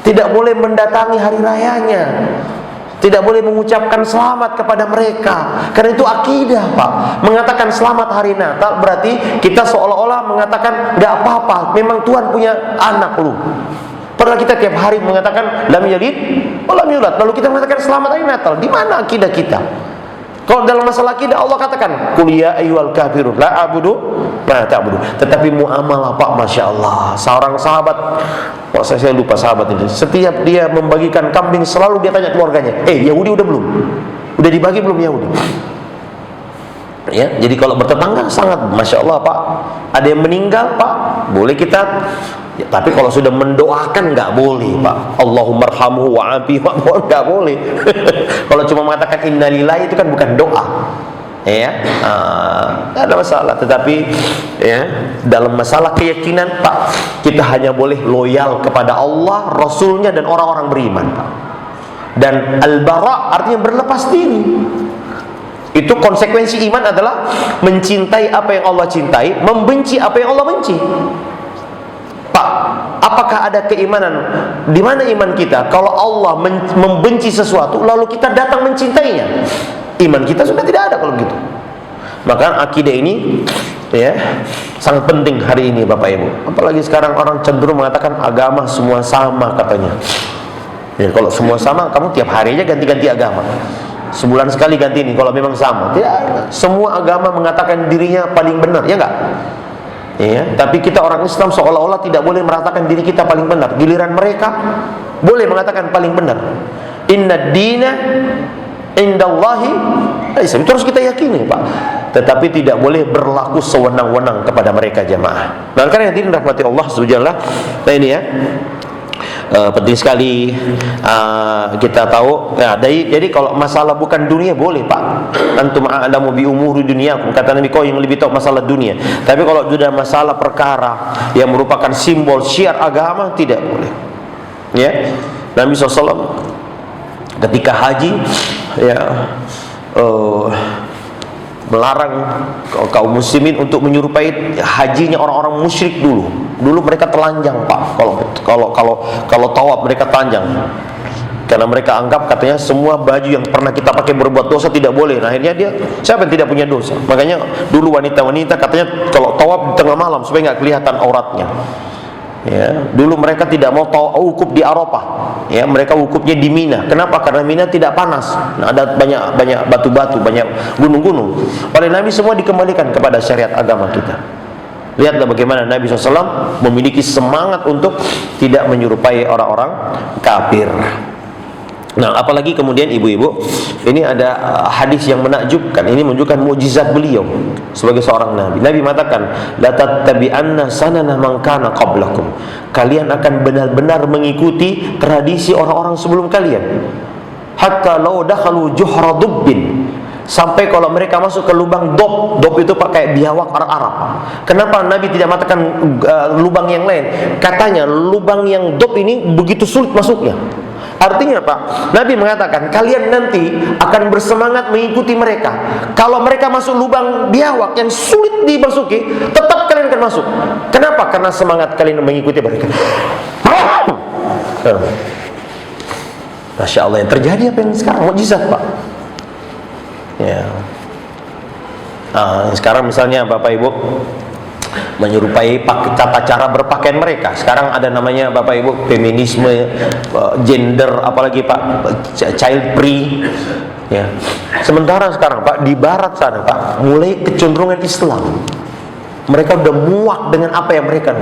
tidak boleh mendatangi hari rayanya, tidak boleh mengucapkan selamat kepada mereka. Karena itu akidah Pak. Mengatakan selamat hari Natal berarti kita seolah-olah mengatakan nggak apa-apa, memang Tuhan punya anak lu. Padahal kita tiap hari mengatakan lam yalid wa lam yulad. Lalu kita mengatakan selamat hari Natal. Di mana akidah kita? Kalau dalam masalah akidah Allah katakan qul ya ayyuhal kafirun la a'budu ma ta'budu. Tetapi muamalah Pak, Masya Allah, seorang sahabat, saya lupa sahabat ini, setiap dia membagikan kambing selalu dia tanya keluarganya, Yahudi udah belum? Udah dibagi belum Yahudi? Ya, jadi kalau bertetangga sangat, masya Allah Pak. Ada yang meninggal Pak, boleh kita. Ya, tapi kalau sudah mendoakan nggak boleh Pak. Allahummarhamhu wa'afi wa'fu, nggak boleh. Kalau cuma mengatakan innalillahi itu kan bukan doa. Ya, nggak ada masalah. Tetapi ya, dalam masalah keyakinan Pak, kita hanya boleh loyal kepada Allah, Rasulnya, dan orang-orang beriman Pak. Dan al-bara artinya berlepas diri. Itu konsekuensi iman adalah mencintai apa yang Allah cintai, membenci apa yang Allah benci. Pak, apakah ada keimanan? Di mana iman kita? Kalau Allah membenci sesuatu lalu kita datang mencintainya, iman kita sudah tidak ada kalau begitu. Maka akidah ini ya sangat penting hari ini Bapak Ibu. Apalagi sekarang orang cenderung mengatakan agama semua sama katanya. Ya, kalau semua sama, kamu tiap hari aja ganti-ganti agama. Sebulan sekali ganti ini kalau memang sama. Tidak, semua agama mengatakan dirinya paling benar, ya enggak? Ya, tapi kita orang Islam seolah-olah tidak boleh mengatakan diri kita paling benar. Giliran mereka boleh mengatakan paling benar. Inna dina indallahi Islam. Itu harus kita yakini, Pak. Tetapi tidak boleh berlaku sewenang-wenang kepada mereka jemaah. Nah, karena yang dirahmati Allah subhanahu. Nah ini ya. Penting sekali kita tahu ya, jadi kalau masalah bukan dunia boleh Pak, antum a'lamu bi umuri dunyakum, kata Nabi, kau yang lebih tahu masalah dunia. Tapi kalau sudah masalah perkara yang merupakan simbol syiar agama, tidak boleh ya. Nabi SAW ketika haji ya melarang kaum muslimin untuk menyerupai hajinya orang-orang musyrik dulu. Dulu mereka telanjang Pak. Kalau tawaf mereka telanjang. Karena mereka anggap katanya semua baju yang pernah kita pakai berbuat dosa tidak boleh. Nah, akhirnya dia, siapa yang tidak punya dosa? Makanya dulu wanita-wanita katanya kalau tawaf di tengah malam supaya nggak kelihatan auratnya. Ya, dulu mereka tidak mau wukuf di Arafah. Ya, mereka wukufnya di Mina. Kenapa? Karena Mina tidak panas. Nah, ada banyak batu-batu, banyak gunung-gunung. Oleh Nabi semua dikembalikan kepada syariat agama kita. Lihatlah bagaimana Nabi SAW memiliki semangat untuk tidak menyerupai orang-orang kafir. Nah, apalagi kemudian ibu-ibu, ini ada hadis yang menakjubkan. Ini menunjukkan mukjizat beliau sebagai seorang nabi. Nabi mengatakan, la tattabi'anna sanana man kana qablakum. Kalian akan benar-benar mengikuti tradisi orang-orang sebelum kalian. Hatta law dakhalu juhra dubbin. Sampai kalau mereka masuk ke lubang dob itu pakai biawak orang Arab. Kenapa Nabi tidak mengatakan lubang yang lain? Katanya lubang yang dob ini begitu sulit masuknya. Artinya Pak, Nabi mengatakan kalian nanti akan bersemangat mengikuti mereka. Kalau mereka masuk lubang biawak yang sulit dimasuki, tetap kalian akan masuk. Kenapa? Karena semangat kalian mengikuti mereka. Masya Allah, yang terjadi apa yang sekarang? Mukjizat Pak. Ya. Sekarang misalnya Bapak Ibu menyerupai tata cara berpakaian mereka. Sekarang ada namanya Bapak Ibu feminisme, gender, apalagi Pak child free. Ya. Sementara sekarang Pak di Barat sana Pak mulai kecenderungan Islam. Mereka udah muak dengan apa yang mereka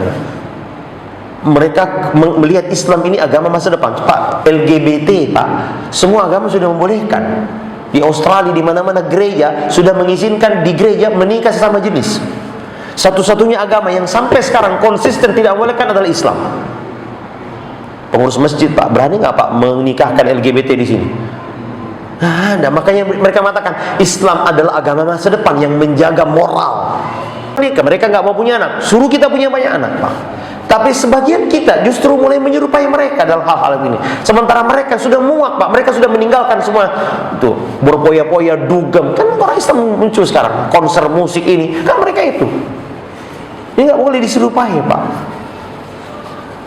melihat Islam ini agama masa depan. Pak, LGBT Pak, semua agama sudah membolehkan. Di Australia di mana-mana gereja sudah mengizinkan di gereja menikah sesama jenis. Satu-satunya agama yang sampai sekarang konsisten tidak bolehkan adalah Islam. Pengurus masjid Pak, berani nggak Pak menikahkan LGBT di sini? Nah, makanya mereka mengatakan Islam adalah agama masa depan yang menjaga moral. Mereka nggak mau punya anak, suruh kita punya banyak anak Pak. Tapi sebagian kita justru mulai menyerupai mereka dalam hal-hal ini. Sementara mereka sudah muak Pak, mereka sudah meninggalkan semua itu berpoya-poya, dugem. Kan orang Islam muncul sekarang, konser musik ini, kan mereka itu. Ini nggak boleh diserupai Pak.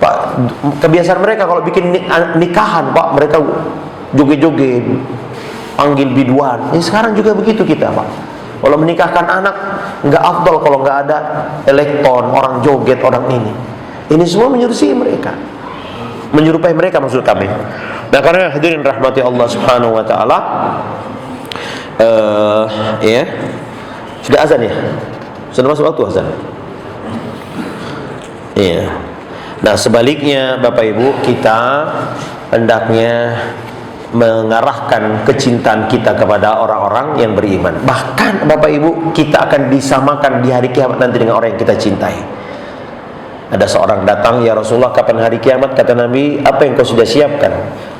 Pak, kebiasaan mereka kalau bikin nikahan Pak, mereka joget-joget, panggil biduan. Ini sekarang juga begitu kita Pak. Kalau menikahkan anak, nggak afdol kalau nggak ada elektron, orang joget, orang ini. Ini semua menyerupai mereka maksud kami. Nah, karena hadirin rahmati Allah Subhanahu wa taala, ya. Sudah azan ya? Sudah masuk waktu azan. Iya. Nah, sebaliknya Bapak Ibu, kita hendaknya mengarahkan kecintaan kita kepada orang-orang yang beriman. Bahkan Bapak Ibu, kita akan disamakan di hari kiamat nanti dengan orang yang kita cintai. Ada seorang datang, "Ya Rasulullah, kapan hari kiamat?" Kata Nabi, "Apa yang kau sudah siapkan?"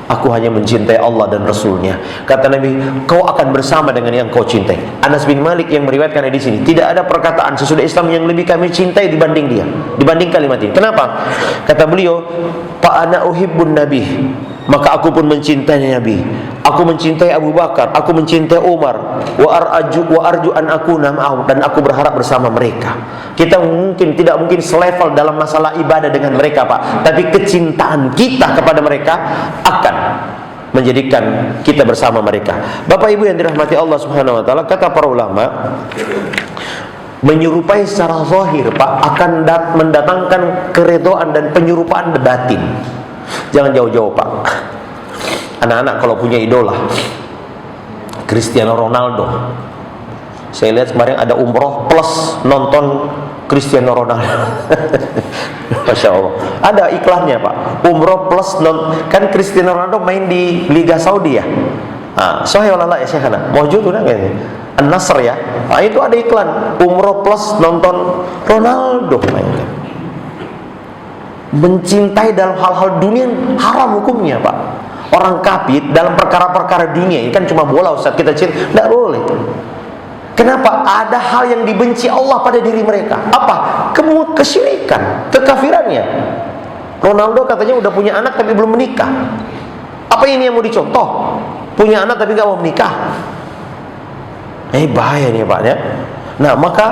"Aku hanya mencintai Allah dan Rasulnya." Kata Nabi, "Kau akan bersama dengan yang kau cintai." Anas bin Malik yang meriwayatkan di sini, tidak ada perkataan sesudah Islam yang lebih kami cintai dibanding dia, dibanding kalimat ini. Kenapa? Kata beliau, "Fa ana uhibbun nabi." Maka aku pun mencintai Nabi. Aku mencintai Abu Bakar, aku mencintai Umar, wa arju an akuna ma'ahum, dan aku berharap bersama mereka. Kita tidak mungkin selevel dalam masalah ibadah dengan mereka, Pak, tapi kecintaan kita kepada mereka akan menjadikan kita bersama mereka. Bapak Ibu yang dirahmati Allah Subhanahu wa taala, kata para ulama, menyerupai secara zahir, Pak, akan mendatangkan keridhaan dan penyerupaan batin. Jangan jauh-jauh, Pak. Anak-anak kalau punya idola, Cristiano Ronaldo, saya lihat kemarin ada umroh plus nonton Cristiano Ronaldo. Masya Allah, ada iklannya, Pak. Umroh plus kan Cristiano Ronaldo main di Liga Saudi ya. Sahih wala la ya Syekhana? Mawjud udah kayaknya. An-Nasr ya. Itu ada iklan umroh plus nonton Ronaldo mainnya. Mencintai dalam hal-hal dunia haram hukumnya, Pak. Orang kafir dalam perkara-perkara dunia ini kan cuma bola, Ustaz, kita cinta, tidak boleh. Kenapa? Ada hal yang dibenci Allah pada diri mereka. Apa? Kesyirikan, kekafirannya. Ronaldo katanya udah punya anak tapi belum menikah. Apa ini yang mau dicontoh? Punya anak tapi gak mau menikah. Bahaya nih, Pak ya. Nah, maka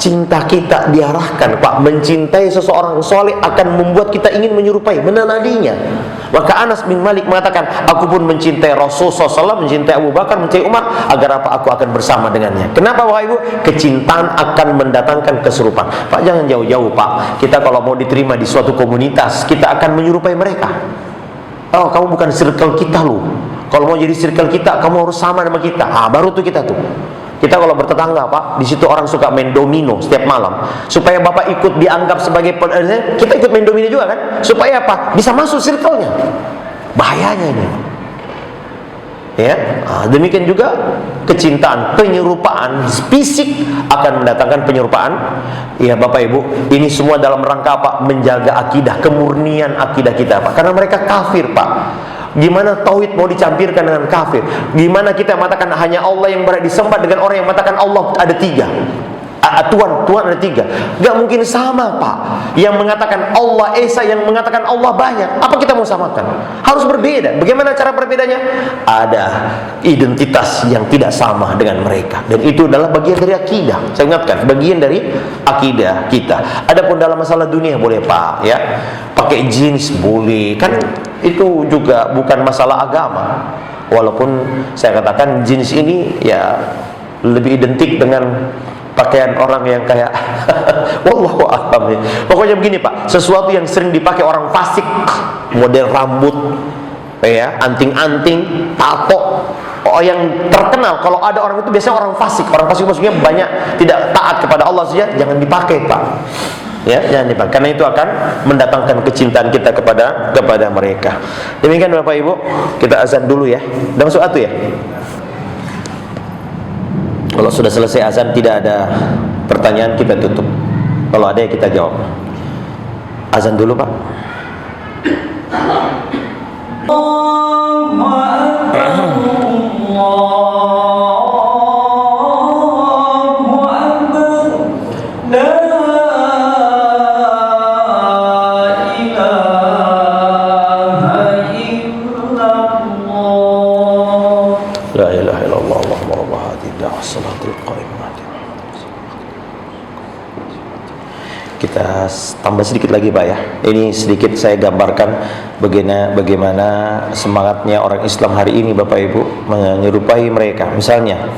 cinta kita diarahkan, Pak. Mencintai seseorang soleh akan membuat kita ingin menyerupai, meneladinya. Maka Anas bin Malik mengatakan, "Aku pun mencintai Rasulullah SAW, mencintai Abu Bakar, mencintai Umar, agar apa? Aku akan bersama dengannya." Kenapa, Bapak Ibu? Kecintaan akan mendatangkan keserupaan. Pak, jangan jauh-jauh, Pak. Kita kalau mau diterima di suatu komunitas, kita akan menyerupai mereka. "Oh, kamu bukan circle kita loh. Kalau mau jadi circle kita, kamu harus sama sama kita." Baru tuh kita tuh. Kita kalau bertetangga, Pak, di situ orang suka main domino setiap malam. Supaya Bapak ikut dianggap sebagai kita ikut main domino juga kan? Supaya apa? Bisa masuk circle-nya. Bahayanya ini. Ya, demikian juga kecintaan, penyerupaan fisik akan mendatangkan penyerupaan. Ya, Bapak Ibu, ini semua dalam rangka apa? Menjaga akidah, kemurnian akidah kita, Pak. Karena mereka kafir, Pak. Gimana tauhid mau dicampurkan dengan kafir? Gimana kita mengatakan hanya Allah yang berhak disembah dengan orang yang mengatakan Allah ada tiga? Tuhan ada tiga. Gak mungkin sama, Pak. Yang mengatakan Allah Esa, yang mengatakan Allah banyak. Apa kita mau samakan? Harus berbeda. Bagaimana cara berbedanya? Ada identitas yang tidak sama dengan mereka. Dan itu adalah bagian dari akidah. Saya ingatkan, bagian dari akidah kita. Adapun dalam masalah dunia boleh, Pak, ya. Pakai jeans boleh. Kan itu juga bukan masalah agama. Walaupun saya katakan jeans ini ya lebih identik dengan pakaian orang yang kayak wallahu a'lam ya. Pokoknya begini, Pak, sesuatu yang sering dipakai orang fasik, model rambut ya, anting-anting, tato. Yang terkenal kalau ada orang itu biasanya orang fasik. Orang fasik maksudnya banyak tidak taat kepada Allah saja, jangan dipakai, Pak. Ya, jangan dipakai, karena itu akan mendatangkan kecintaan kita kepada mereka. Demikian Bapak Ibu, kita azan dulu ya. Udah masuk atu ya? Kalau sudah selesai azan tidak ada pertanyaan, kita tutup. Kalau ada ya kita jawab. Azan dulu, Pak. La ilaha illallah Muhammadur Rasulullah salatul qaimah. Kita tambah sedikit lagi, Pak ya. Ini sedikit saya gambarkan bagaimana semangatnya orang Islam hari ini, Bapak Ibu, menyerupai mereka. Misalnya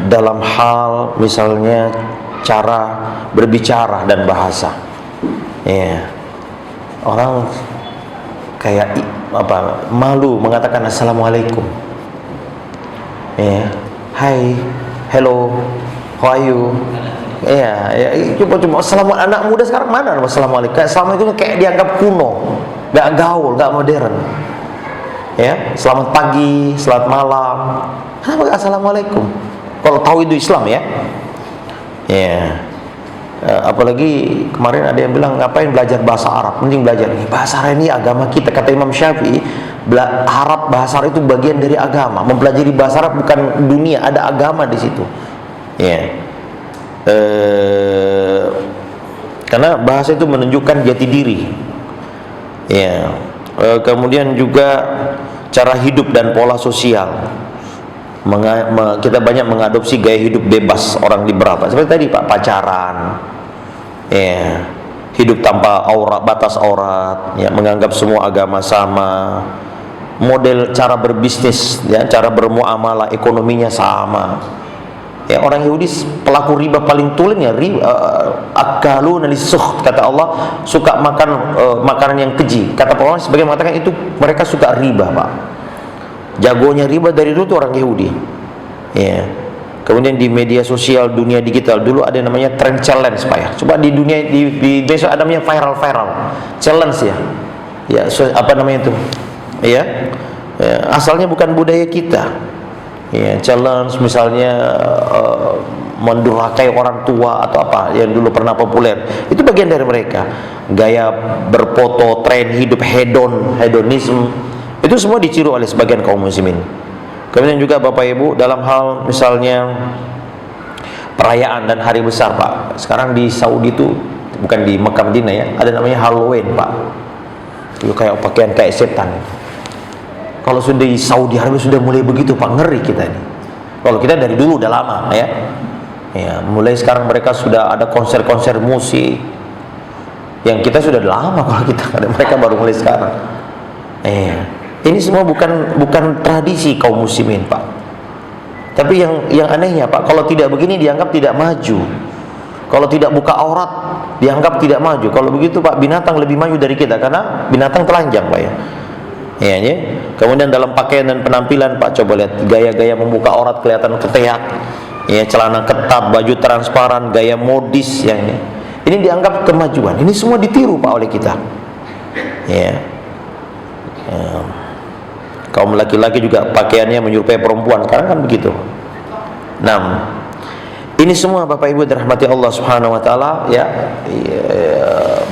dalam hal misalnya cara berbicara dan bahasa. Ya. Orang kayak malu mengatakan assalamualaikum. Ya, hi, hello, how are you? Ya, cuma assalamualaikum. Anak muda sekarang mana assalamualaikum? Assalamualaikum kayak dianggap kuno, gak gaul, gak modern. ya, selamat pagi, selamat malam. Kenapa nggak assalamualaikum? Kalau tahu itu Islam ya. Ya. Apalagi kemarin ada yang bilang ngapain belajar bahasa Arab, mending belajar ini bahasa Arab, ini agama kita. Kata Imam Syafi'i, Arab, bahasa Arab itu bagian dari agama. Mempelajari bahasa Arab bukan dunia, ada agama di situ ya. Karena bahasa itu menunjukkan jati diri ya. Kemudian juga cara hidup dan pola sosial. Kita banyak mengadopsi gaya hidup bebas orang liberal, Pak. Seperti tadi Pak, pacaran ya, hidup tanpa aurat, batas aurat ya, menganggap semua agama sama, model cara berbisnis ya, cara bermuamalah ekonominya sama ya. Orang Yahudi pelaku riba paling tulen ya, akaluna lisukht, kata Allah, suka makan makanan yang keji. Kata Allah sebagai mengatakan itu mereka suka riba, Pak. Jagonya riba dari dulu tuh orang Yahudi ya. Kemudian di media sosial, dunia digital, dulu ada yang namanya trend challenge Pak ya. Coba di dunia di besok ada namanya viral challenge ya. Ya, apa namanya itu ya, asalnya bukan budaya kita ya. Challenge misalnya mendurhakai orang tua atau apa yang dulu pernah populer, itu bagian dari mereka. Gaya berfoto, tren hidup hedonisme, itu semua ditiru oleh sebagian kaum muslimin. Kemudian juga Bapak Ibu, dalam hal misalnya perayaan dan hari besar Pak, sekarang di Saudi itu, bukan di Mekah Madinah ya, ada namanya Halloween Pak. Itu kayak pakaian kayak setan. Kalau sudah di Saudi Arabia sudah mulai begitu Pak, ngeri kita ini. Kalau kita dari dulu udah lama ya. Ya, mulai sekarang mereka sudah ada konser-konser musik. Yang kita sudah lama kalau kita, mereka baru mulai sekarang. Ini semua bukan tradisi kaum muslimin Pak. Tapi yang anehnya Pak, kalau tidak begini dianggap tidak maju. Kalau tidak buka aurat dianggap tidak maju. Kalau begitu Pak, binatang lebih maju dari kita karena binatang telanjang Pak ya. Ya. Kemudian dalam pakaian dan penampilan Pak, coba lihat gaya-gaya membuka aurat kelihatan keteak. Ya, celana ketat, baju transparan, gaya modis yang ini. Ini dianggap kemajuan. Ini semua ditiru Pak oleh kita. Ya. Kaum laki-laki juga pakaiannya menyerupai perempuan, sekarang kan begitu. Nah, ini semua Bapak Ibu dirahmati Allah Subhanahu wa taala ya,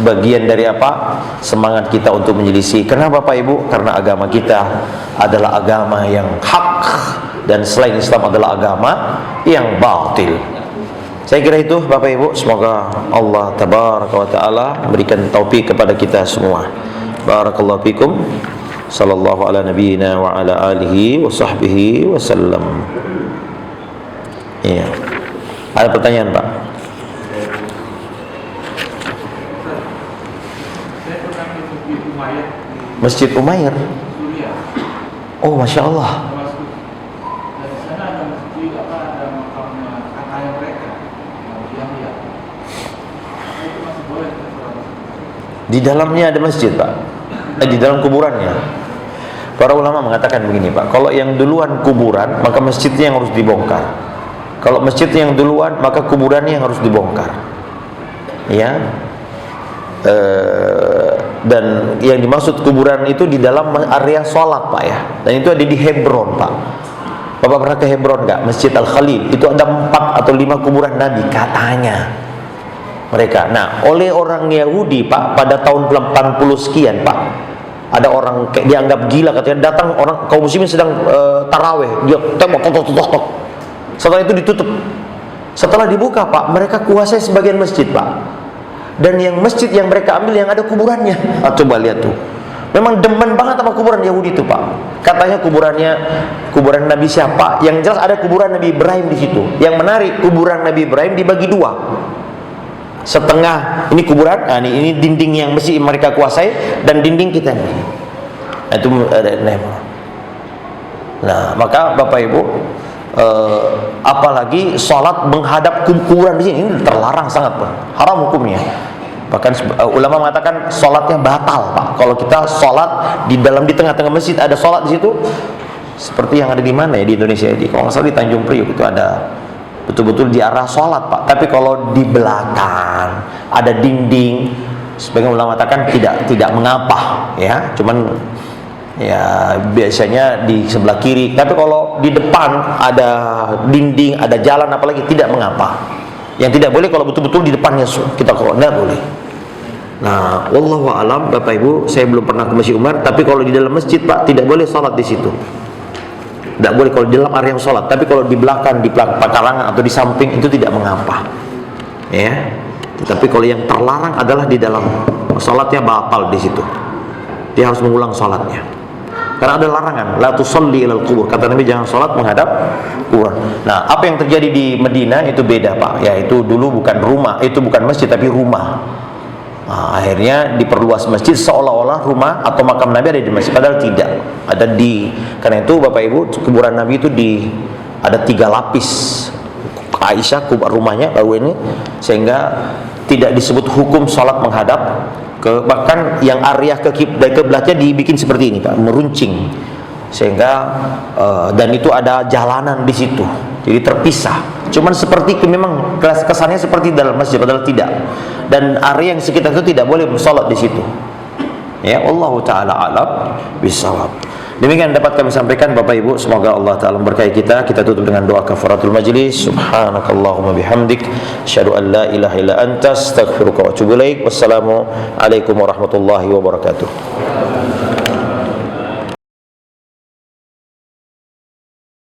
bagian dari apa? Semangat kita untuk menyelisih. Kenapa Bapak Ibu? Karena agama kita adalah agama yang hak, dan selain Islam adalah agama yang batil. Saya kira itu Bapak Ibu, semoga Allah tabaraka wa taala memberikan taufik kepada kita semua. Barakallahu fikum. Sallallahu ala nabiyyina wa ala alihi wa sahbihi wa sallam. Iya. Ada pertanyaan Pak? Masjid Umayyah. Oh, Masya Allah. Di dalamnya ada masjid Pak, di dalam kuburannya. Para ulama mengatakan begini Pak, kalau yang duluan kuburan maka masjidnya yang harus dibongkar. Kalau masjid yang duluan maka kuburannya yang harus dibongkar. Ya. Dan yang dimaksud kuburan itu di dalam area sholat Pak ya. Dan itu ada di Hebron Pak. Bapak pernah ke Hebron nggak? Masjid Al-Khalil itu ada 4 atau 5 kuburan Nabi katanya mereka. Nah, oleh orang Yahudi Pak, pada tahun 80 sekian Pak, ada orang kayak dianggap gila katanya, datang orang kaum muslimin sedang taraweh, dia tembok tok. Setelah itu ditutup. Setelah dibuka Pak, mereka kuasai sebagian masjid Pak. Dan yang masjid yang mereka ambil yang ada kuburannya. Coba lihat tuh. Memang demen banget sama kuburan Yahudi itu Pak. Katanya kuburan Nabi siapa? Yang jelas ada kuburan Nabi Ibrahim di situ. Yang menarik, kuburan Nabi Ibrahim dibagi 2. Setengah ini kuburan, ini dinding yang mesti mereka kuasai, dan dinding kita ini. Itu ada. Nah, maka Bapak Ibu, apalagi sholat menghadap kuburan di sini, ini terlarang sangat Pak, haram hukumnya. Bahkan ulama mengatakan sholatnya batal Pak. Kalau kita sholat di tengah-tengah masjid ada sholat di situ, seperti yang ada di mana ya di Indonesia, kalau nggak salah di Tanjung Priok itu ada. Betul-betul di arah sholat Pak. Tapi kalau di belakang ada dinding, sebagian ulama mengatakan tidak mengapa ya. Cuman Ya biasanya di sebelah kiri. Tapi kalau di depan ada dinding, ada jalan apalagi tidak mengapa. Yang tidak boleh kalau betul-betul di depannya kita kalau tidak boleh. Nah, wallahu a'lam. Bapak Ibu, saya belum pernah ke Masjid Umar, tapi kalau di dalam masjid Pak tidak boleh sholat di situ. Tidak boleh kalau di dalam area yang sholat. Tapi kalau di belakang, di pekarangan atau di samping itu tidak mengapa. Ya. Tetapi kalau yang terlarang adalah di dalam, sholatnya batal di situ. Dia harus mengulang sholatnya. Karena ada larangan, la tusalli ilal kubur. Kata Nabi jangan sholat menghadap kubur. Nah, apa yang terjadi di Medina itu beda Pak. Ya itu dulu bukan rumah, itu bukan masjid tapi rumah. Nah, akhirnya diperluas masjid seolah-olah rumah atau makam Nabi ada di masjid, padahal tidak. Ada di, karena itu Bapak Ibu kuburan Nabi itu ada 3 lapis. Aisyah rumahnya lalu ini, sehingga tidak disebut hukum sholat menghadap bahkan yang area kiblatnya dibikin seperti ini Pak, meruncing, sehingga dan itu ada jalanan di situ, jadi terpisah. Cuman seperti memang kesannya seperti dalam masjid, padahal tidak. Dan area yang sekitar itu tidak boleh sholat di situ. Ya, Allah Taala alam bisawab. Demikian dapat kami sampaikan Bapak Ibu, semoga Allah Ta'ala memberkahi kita. Kita tutup dengan doa kafaratul majlis. Subhanakallahumma bihamdik, asyhadu an la ilaha illa anta, astaghfiruka wa atubu ilaik. Wassalamu alaikum warahmatullahi wabarakatuh.